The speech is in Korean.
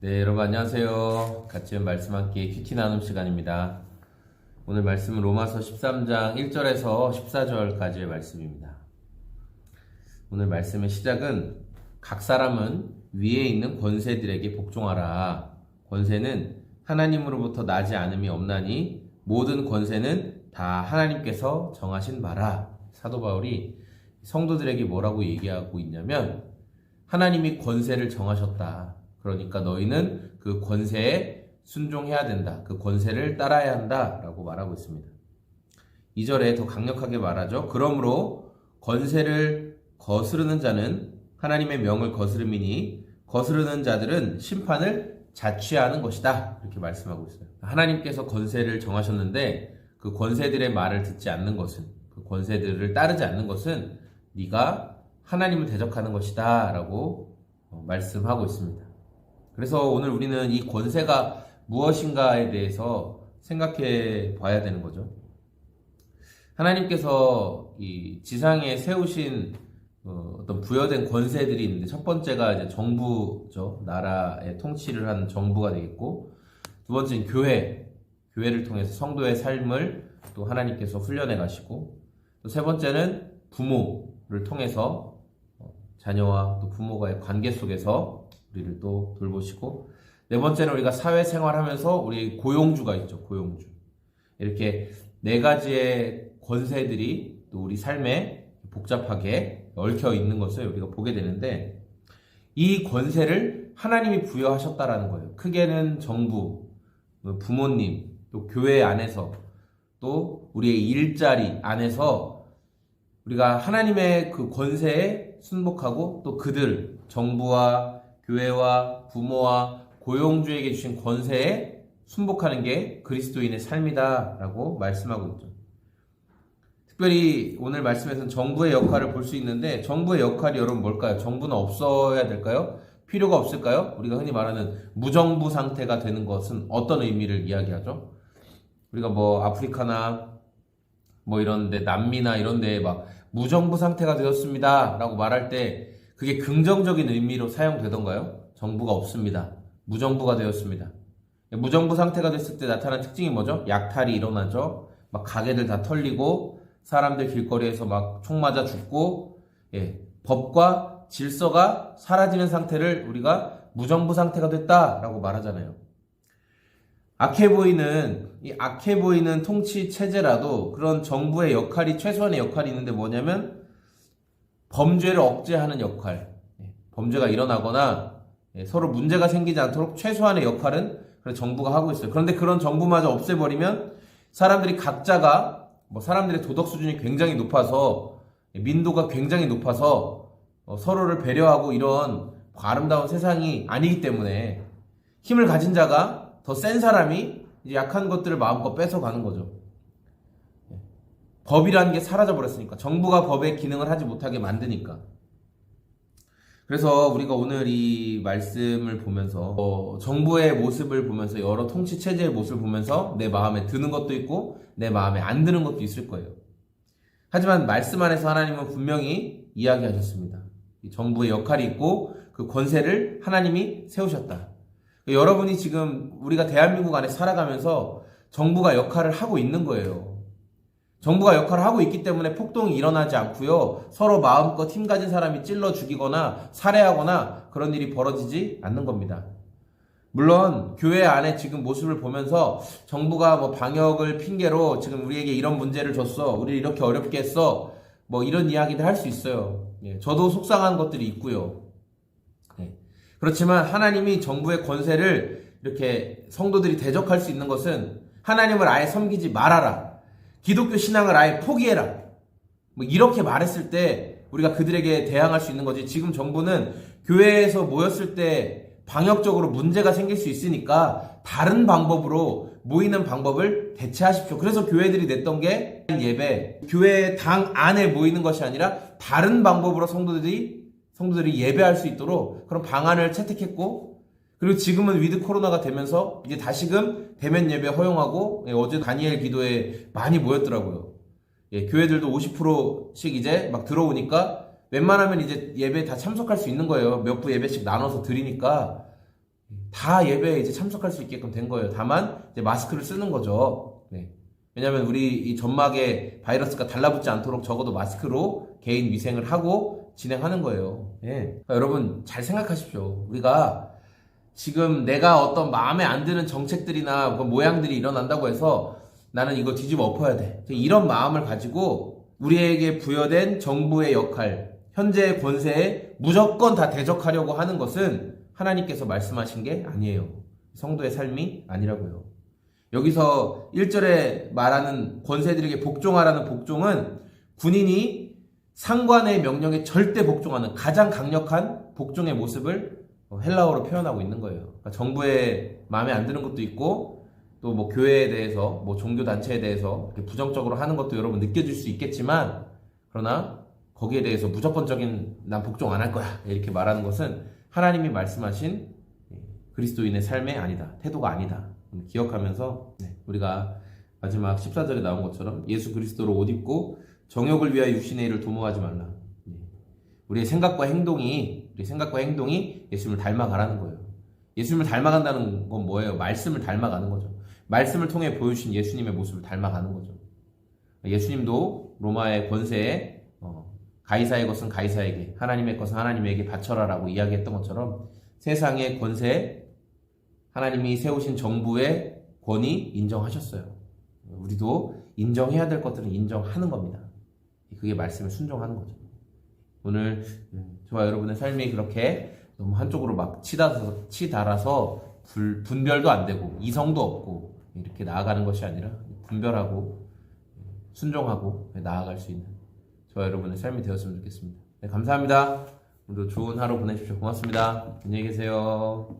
네, 여러분 안녕하세요. 같이 말씀 함께 큐티 나눔 시간입니다. 오늘 말씀은 로마서 13장 1절에서 14절까지의 말씀입니다. 오늘 말씀의 시작은 각 사람은 위에 있는 권세들에게 복종하라. 권세는 하나님으로부터 나지 않음이 없나니 모든 권세는 다 하나님께서 정하신 바라. 사도 바울이 성도들에게 뭐라고 얘기하고 있냐면 하나님이 권세를 정하셨다. 그러니까 너희는 그 권세에 순종해야 된다. 그 권세를 따라야 한다. 라고 말하고 있습니다. 2절에 더 강력하게 말하죠. 그러므로 권세를 거스르는 자는 하나님의 명을 거스름이니 거스르는 자들은 심판을 자취하는 것이다. 이렇게 말씀하고 있어요. 하나님께서 권세를 정하셨는데 그 권세들의 말을 듣지 않는 것은, 그 권세들을 따르지 않는 것은 네가 하나님을 대적하는 것이다. 라고 말씀하고 있습니다. 그래서 오늘 우리는 이 권세가 무엇인가에 대해서 생각해 봐야 되는 거죠. 하나님께서 이 지상에 세우신 어떤 부여된 권세들이 있는데 첫 번째가 이제 정부죠. 나라의 통치를 하는 정부가 되겠고, 두 번째는 교회를 통해서 성도의 삶을 또 하나님께서 훈련해 가시고, 또 세 번째는 부모를 통해서 자녀와 또 부모와의 관계 속에서 우리를 또 돌보시고, 네 번째는 우리가 사회생활하면서 우리 고용주가 있죠. 고용주. 이렇게 네 가지의 권세들이 또 우리 삶에 복잡하게 얽혀 있는 것을 우리가 보게 되는데, 이 권세를 하나님이 부여하셨다라는 거예요. 크게는 정부, 부모님, 또 교회 안에서, 또 우리의 일자리 안에서 우리가 하나님의 그 권세에 순복하고, 또 그들, 정부와 교회와 부모와 고용주에게 주신 권세에 순복하는 게 그리스도인의 삶이다 라고 말씀하고 있죠. 특별히 오늘 말씀에서는 정부의 역할을 볼 수 있는데, 정부의 역할이 여러분 뭘까요? 정부는 없어야 될까요? 필요가 없을까요? 우리가 흔히 말하는 무정부 상태가 되는 것은 어떤 의미를 이야기하죠? 우리가 뭐 아프리카나 뭐 이런데, 남미나 이런데 막 무정부 상태가 되었습니다 라고 말할 때 그게 긍정적인 의미로 사용되던가요? 정부가 없습니다. 무정부가 되었습니다. 무정부 상태가 됐을 때 나타나는 특징이 뭐죠? 약탈이 일어나죠. 막 가게들 다 털리고 사람들 길거리에서 막 총 맞아 죽고, 법과 질서가 사라지는 상태를 우리가 무정부 상태가 됐다라고 말하잖아요. 악해 보이는 통치 체제라도 그런 정부의 역할이, 최소한의 역할이 있는데 뭐냐면 범죄를 억제하는 역할, 범죄가 일어나거나 서로 문제가 생기지 않도록 최소한의 역할은 정부가 하고 있어요. 그런데 그런 정부마저 없애버리면 사람들이 각자가, 사람들의 도덕 수준이 굉장히 높아서, 민도가 굉장히 높아서 서로를 배려하고 이런 아름다운 세상이 아니기 때문에 힘을 가진 자가, 더 센 사람이 이제 약한 것들을 마음껏 뺏어가는 거죠. 법이라는 게 사라져버렸으니까. 정부가 법의 기능을 하지 못하게 만드니까. 그래서 우리가 오늘 이 말씀을 보면서 정부의 모습을 보면서, 여러 통치 체제의 모습을 보면서 내 마음에 드는 것도 있고 내 마음에 안 드는 것도 있을 거예요. 하지만 말씀 안에서 하나님은 분명히 이야기하셨습니다. 이 정부의 역할이 있고 그 권세를 하나님이 세우셨다. 여러분이 지금 우리가 대한민국 안에 살아가면서 정부가 역할을 하고 있는 거예요. 정부가 역할을 하고 있기 때문에 폭동이 일어나지 않고요, 서로 마음껏 힘 가진 사람이 찔러 죽이거나 살해하거나 그런 일이 벌어지지 않는 겁니다. 물론 교회 안에 지금 모습을 보면서 정부가 뭐 방역을 핑계로 지금 우리에게 이런 문제를 줬어, 우리를 이렇게 어렵게 했어, 뭐 이런 이야기도 할 수 있어요. 저도 속상한 것들이 있고요. 그렇지만 하나님이 정부의 권세를 이렇게 성도들이 대적할 수 있는 것은, 하나님을 아예 섬기지 말아라, 기독교 신앙을 아예 포기해라, 뭐 이렇게 말했을 때 우리가 그들에게 대항할 수 있는 거지. 지금 정부는 교회에서 모였을 때 방역적으로 문제가 생길 수 있으니까 다른 방법으로 모이는 방법을 대체하십시오. 그래서 교회들이 냈던 게 예배, 교회 당 안에 모이는 것이 아니라 다른 방법으로 성도들이 예배할 수 있도록 그런 방안을 채택했고, 그리고 지금은 위드 코로나가 되면서 이제 다시금 대면 예배 허용하고, 어제 다니엘 기도에 많이 모였더라고요. 교회들도 50%씩 이제 막 들어오니까 웬만하면 이제 예배 다 참석할 수 있는 거예요. 몇 부 예배씩 나눠서 드리니까. 다 예배에 이제 참석할 수 있게끔 된 거예요. 다만 이제 마스크를 쓰는 거죠. 네. 왜냐하면 우리 이 점막에 바이러스가 달라붙지 않도록 적어도 마스크로 개인 위생을 하고 진행하는 거예요. 예. 그러니까 여러분 잘 생각하십시오. 우리가 지금 내가 어떤 마음에 안 드는 정책들이나 모양들이 일어난다고 해서 나는 이거 뒤집어 엎어야 돼. 이런 마음을 가지고 우리에게 부여된 정부의 역할, 현재의 권세에 무조건 다 대적하려고 하는 것은 하나님께서 말씀하신 게 아니에요. 성도의 삶이 아니라고요. 여기서 1절에 말하는 권세들에게 복종하라는 복종은 군인이 상관의 명령에 절대 복종하는 가장 강력한 복종의 모습을 헬라어로 표현하고 있는 거예요. 그러니까 정부에 마음에 안 드는 것도 있고 또 뭐 교회에 대해서 뭐 종교 단체에 대해서 이렇게 부정적으로 하는 것도 여러분 느껴질 수 있겠지만 그러나 거기에 대해서 무조건적인 난 복종 안 할 거야 이렇게 말하는 것은 하나님이 말씀하신 그리스도인의 삶이 아니다. 태도가 아니다. 기억하면서 우리가 마지막 14절에 나온 것처럼 예수 그리스도로 옷 입고 정욕을 위하여 육신의 일을 도모하지 말라. 우리의 생각과 행동이 예수님을 닮아가라는 거예요. 예수님을 닮아간다는 건 뭐예요? 말씀을 닮아가는 거죠. 말씀을 통해 보여주신 예수님의 모습을 닮아가는 거죠. 예수님도 로마의 권세에 가이사의 것은 가이사에게, 하나님의 것은 하나님에게 바쳐라라고 이야기했던 것처럼 세상의 권세에 하나님이 세우신 정부의 권위 인정하셨어요. 우리도 인정해야 될 것들은 인정하는 겁니다. 그게 말씀에 순종하는 거죠. 오늘 저와 여러분의 삶이 그렇게 너무 한쪽으로 막 치달아서 분별도 안 되고 이성도 없고 이렇게 나아가는 것이 아니라 분별하고 순종하고 나아갈 수 있는 저와 여러분의 삶이 되었으면 좋겠습니다. 네, 감사합니다. 오늘도 좋은 하루 보내십시오. 고맙습니다. 안녕히 계세요.